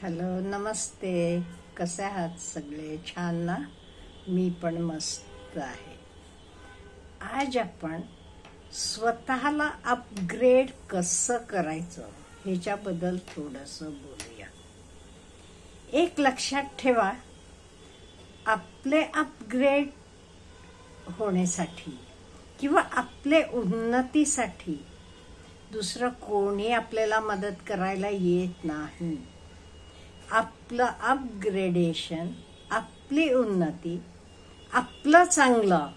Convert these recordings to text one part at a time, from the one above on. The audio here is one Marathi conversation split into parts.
हॅलो, नमस्ते. कसे आहात सगळे? छान ना? मी पण मस्त आहे. आज आपण स्वतःला अपग्रेड कसं करायचं ह्याच्याबद्दल थोडंसं बोलूया. एक लक्षात ठेवा, आपले अपग्रेड होण्यासाठी किंवा आपले उन्नतीसाठी दुसरं कोणी आपल्याला मदत करायला येत नाही. आपलं अपग्रेडेशन, आपली उन्नती, आपलं चांगलं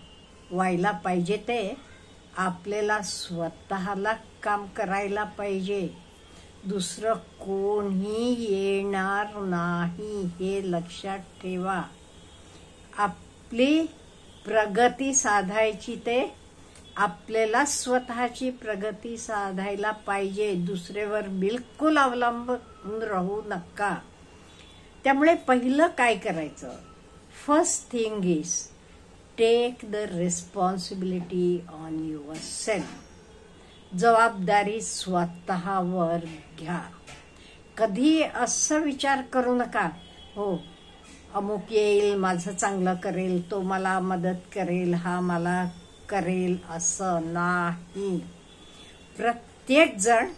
व्हायला पाहिजे ते आपल्याला स्वतःला काम करायला पाहिजे. दुसरं कोणी येणार नाही हे लक्षात ठेवा. आपली प्रगती साधायची ते आपल्याला स्वतःची प्रगती साधायला पाहिजे. दुसऱ्यावर बिलकुल अवलंबून राहू नका. त्यामुळे पहिलं काय करायचं? First thing is take the responsibility on yourself. जबाबदारी स्वतःवर घ्या. कधी असं विचार करू नका, हो अमुक येईल, माझं चांगलं करेल, तो मला मदत करेल, हा मला करेल, असं नाही. प्रत्येक जण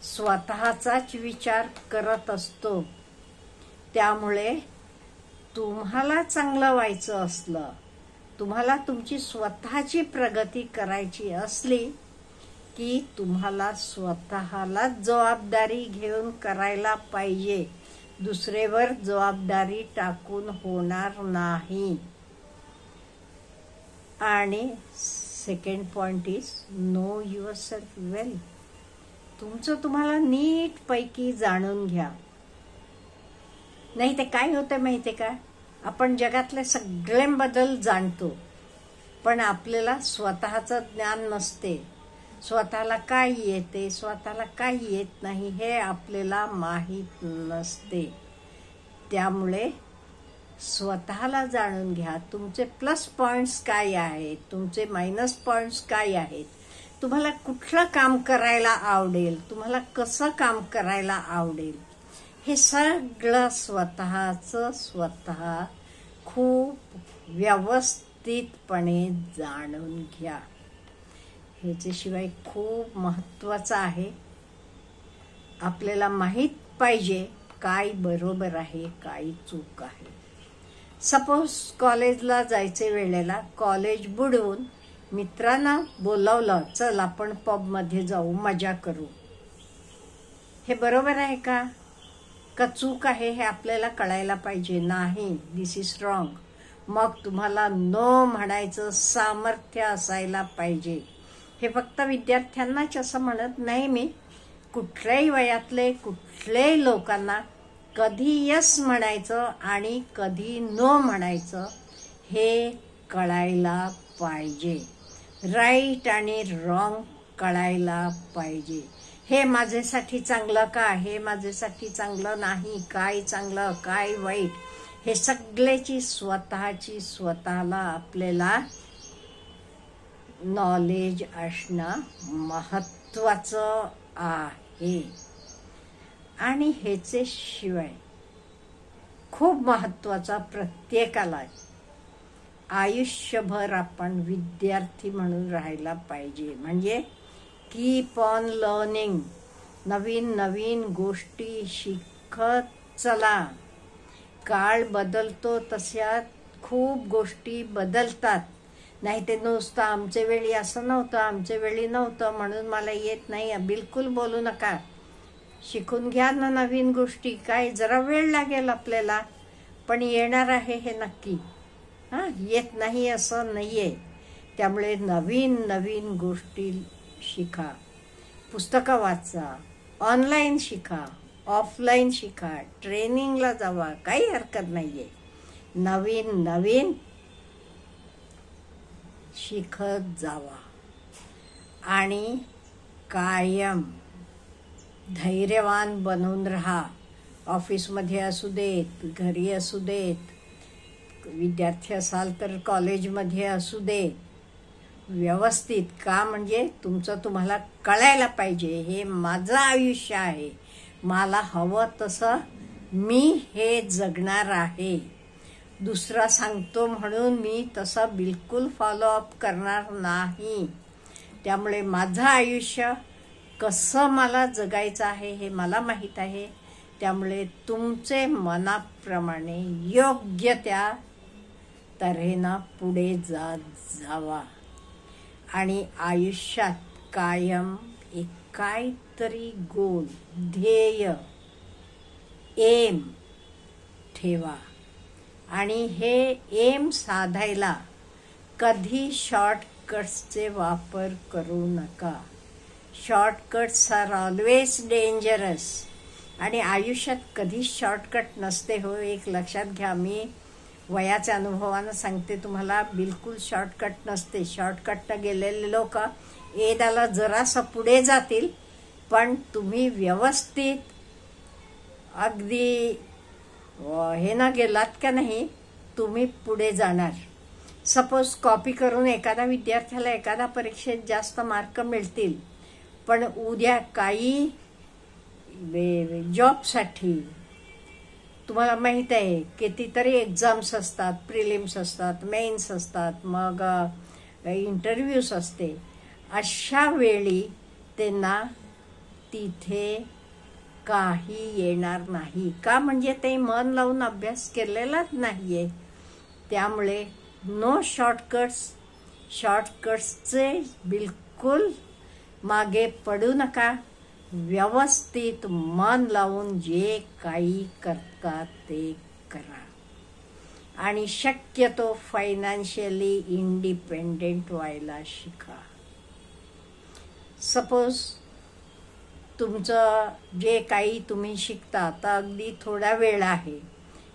स्वतःचाच विचार करत असतो. त्यामुळे तुम्हाला चांगलं व्हायचं असलं, तुम्हाला तुमची स्वतःची प्रगती करायची असली की तुम्हाला स्वतःला जबाबदारी घेऊन करायला पाहिजे. दुसरेवर जबाबदारी टाकून होणार नाही. आणि second point is know yourself well. तुमचं तुम्हाला नीट पैकी जाणून घ्या. नाही ते काय होतं माहितीये का, आपण जगातले सगळे बदल जाणतो पण आपल्याला स्वतःचं ज्ञान नसते. स्वतःला काय येते, स्वतःला काय येत नाही हे आपल्याला माहीत नसते. त्यामुळे स्वतःला जाणून घ्या. तुमचे प्लस पॉइंट्स काय आहेत, तुमचे मायनस पॉइंट्स काय आहेत, तुम्हाला कुठलं काम करायला आवडेल, तुम्हाला कसं काम करायला आवडेल, हे सगळं स्वतःचं स्वतः खूप व्यवस्थितपणे जाणून घ्या. ह्याच्याशिवाय खूप महत्वाचं आहे, आपल्याला माहीत पाहिजे काय बरोबर आहे, काय चूक आहे. सपोज कॉलेजला जायचे वेळेला कॉलेज बुडवून मित्रांना बोलावलं, चल आपण पब मध्ये जाऊ, मजा करू. हे बरोबर आहे का चूक आहे हे आपल्याला कळायला पाहिजे. नाही, दिस इज रॉंग. मग तुम्हाला नो म्हणायचं सामर्थ्य असायला पाहिजे. हे फक्त विद्यार्थ्यांनाच असं म्हणत नाही मी, कुठल्याही वयातले कुठल्याही लोकांना कधी यस म्हणायचं आणि कधी नो म्हणायचं हे कळायला पाहिजे. राईट आणि रॉंग कळायला पाहिजे. हे माझ्यासाठी चांगलं का, हे माझ्यासाठी चांगलं नाही, काय चांगलं काय वाईट, हे सगळ्याची स्वतःची स्वतःला आपल्याला नॉलेज असणं महत्वाचं आहे. आणि ह्याचे शिवाय खूप महत्वाचा, प्रत्येकाला आयुष्यभर आपण विद्यार्थी म्हणून राहायला पाहिजे. म्हणजे कीप ऑन लर्निंग. नवीन नवीन गोष्टी शिकत चला. काळ बदलतो तशा खूप गोष्टी बदलतात. नाही ते नुसतं आमच्या वेळी असं नव्हतं, आमच्या वेळी नव्हतं म्हणून मला येत नाही, बिलकुल बोलू नका. शिकून घ्या ना नवीन गोष्टी. काय जरा वेळ लागेल आपल्याला, पण येणार आहे हे नक्की. येत नाही असं नाहीये. त्यामुळे नवीन नवीन गोष्टी शिका, पुस्तकं वाचा, ऑनलाईन शिका, ऑफलाईन शिका, ट्रेनिंगला जावा, काही हरकत नाहीये. नवीन नवीन शिकत जावा आणि कायम धैर्यवान बनून राहा. ऑफिसमध्ये असू देत, घरी असू देत, विद्यार्थी असाल तर कॉलेजमध्ये असू देत, व्यवस्थित का, म्हणजे तुमचं तुम्हाला कळायला पाहिजे हे माझं आयुष्य आहे, मला हवं तसं मी हे जगणार आहे. दुसरा सांगतो म्हणून मी तसा बिलकुल फॉलोअप करणार नाही. त्यामुळे माझं आयुष्य कसं मला जगायचं आहे हे मला माहीत आहे. त्यामुळे तुमचे मनाप्रमाणे योग्य त्या तऱ्हेनं पुढे जावा आणि आयुष्यात कायम एक काहीतरी गोल, ध्येय, एम ठेवा. आणि हे एम साधायला कधी शॉर्टकट्सचे वापर करू नका. Shortcuts are always dangerous. आणि आयुष्यात कधीच शॉर्टकट नसते हो, एक लक्षात घ्या. मी वयाच्या अनुभवानं सांगते तुम्हाला, बिलकुल शॉर्टकट नसते. शॉर्टकटनं गेलेले लोक एदाला जरासं पुढे जातील, पण तुम्ही व्यवस्थित अगदी हे ना गेलात का नाही, तुम्ही पुढे जाणार. सपोज कॉपी करून एखादा विद्यार्थ्याला एखादा परीक्षेत जास्त मार्क मिळतील, पण उद्या काही जॉबसाठी तुम्हाला माहित आहे कितीतरी एक्झाम्स असतात, प्रिलिम्स असतात, मेन्स असतात, मग इंटरव्ह्यूज असते. अशा वेळी त्यांना तिथे काही येणार नाही. का? म्हणजे ते मन लावून अभ्यास केलेलाच नाहीये. त्यामुळे नो शॉर्टकट्स. शॉर्टकट्सचे बिलकुल मागे पडू नका. व्यवस्थित मन लावून जे काही करतात ते करा. आणि शक्यतो फायनान्शियली इंडिपेंडेंट व्हायला शिका. सपोज तुमचं जे काही तुम्ही शिकता, तर अगदी थोडा वेळ आहे,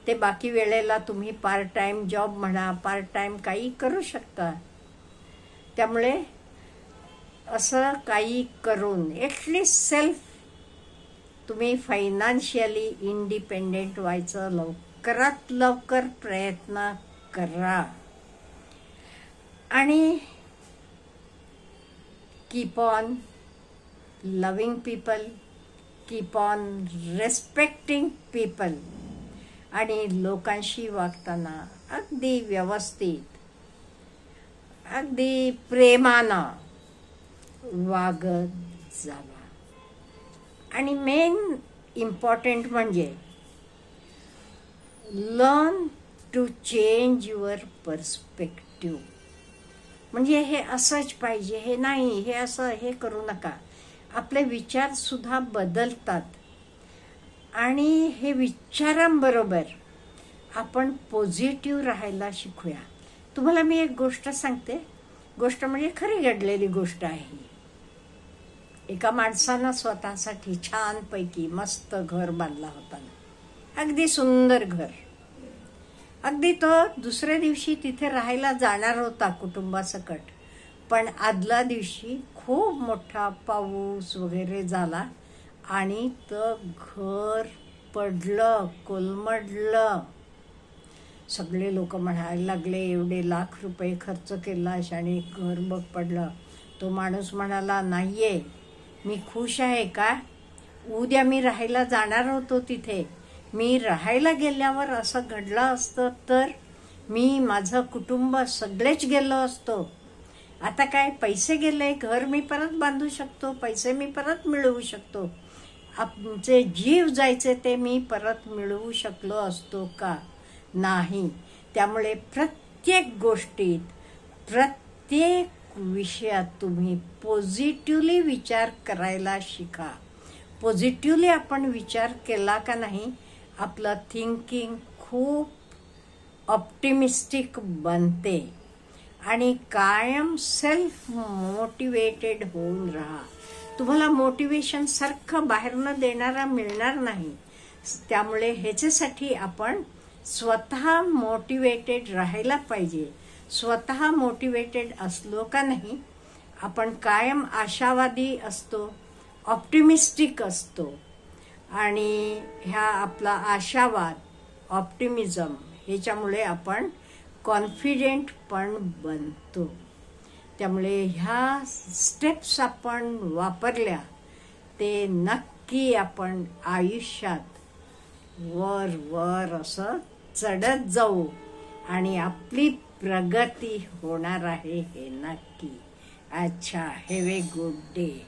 ते बाकी वेळेला तुम्ही पार्ट टाइम जॉब म्हणा, पार्ट टाइम काही करू शकता. त्यामुळे असं काही करून ॲटलिस्ट सेल्फ तुम्ही फायनान्शियली इंडिपेंडेंट व्हायचं लवकरात लवकर प्रयत्न करा. आणि keep on loving people, keep on respecting people. आणि लोकांशी वागताना अगदी व्यवस्थित, अगदी प्रेमानं वागत जावा. आणि मेन इम्पॉर्टंट म्हणजे learn to change your perspective. म्हणजे हे असंच पाहिजे, हे नाही, हे असं, हे करू नका. आपले विचार सुद्धा बदलतात. आणि हे विचारांबरोबर आपण पॉझिटिव्ह राहायला शिकूया. तुम्हाला मी एक गोष्ट सांगते. गोष्ट म्हणजे खरी घडलेली गोष्ट आहे. एका माणसानं स्वतःसाठी छानपैकी मस्त घर बांधला होता, अगदी सुंदर घर. अगदी तो दुसऱ्या दिवशी तिथे राहायला जाणार होता कुटुंबासकट. पण आदल्या दिवशी खूप मोठा पाऊस वगैरे झाला आणि तर घर पडलं, कोलमडलं. सगळे लोक म्हणायला लागले, एवढे लाख रुपये खर्च केलास आणि घर बघ पडलं. तो माणूस म्हणाला, नाहीये, मी खुश आहे. का? उद्या मी राहायला जाणार होतो तिथे. मी राहायला गेल्यावर असं घडलं असतं तर मी, माझं कुटुंब सगळेच गेलो असतो. आता काय, पैसे गेले, घर मी परत बांधू शकतो, पैसे मी परत मिळवू शकतो. आमचे जीव जायचे ते मी परत मिळवू शकलो असतो का? नाही. त्यामुळे प्रत्येक गोष्टीत, प्रत्येक विषयात तुम्ही पॉझिटिव्हली विचार करायला शिका. पॉझिटिव्हली आपण विचार केला का नाही, आपलं थिंकिंग खूप ऑप्टिमिस्टिक बनते. आणि कायम सेल्फ मोटिवेटेड होऊन राहा. तुम्हाला मोटिवेशन सारखं बाहेरनं देणारा मिळणार नाही. त्यामुळे ह्याच्यासाठी आपण स्वतः मोटिवेटेड राहायला पाहिजे. स्वतः मोटिवेटेड असलो का नाही, आपण कायम आशावादी असतो, ऑप्टिमिस्टिक असतो. आणि ह्या आपला आशावाद, ऑप्टिमिझम, ह्याच्यामुळे आपण कॉन्फिडेंट पण बनतो. त्यामुळे ह्या स्टेप्स आपण वापरल्या ते नक्की आपण आयुष्यात वर वर असं चढत जाऊ आणि आपली प्रगती होणार आहे हे नक्की. अच्छा, हॅव ए गुड डे.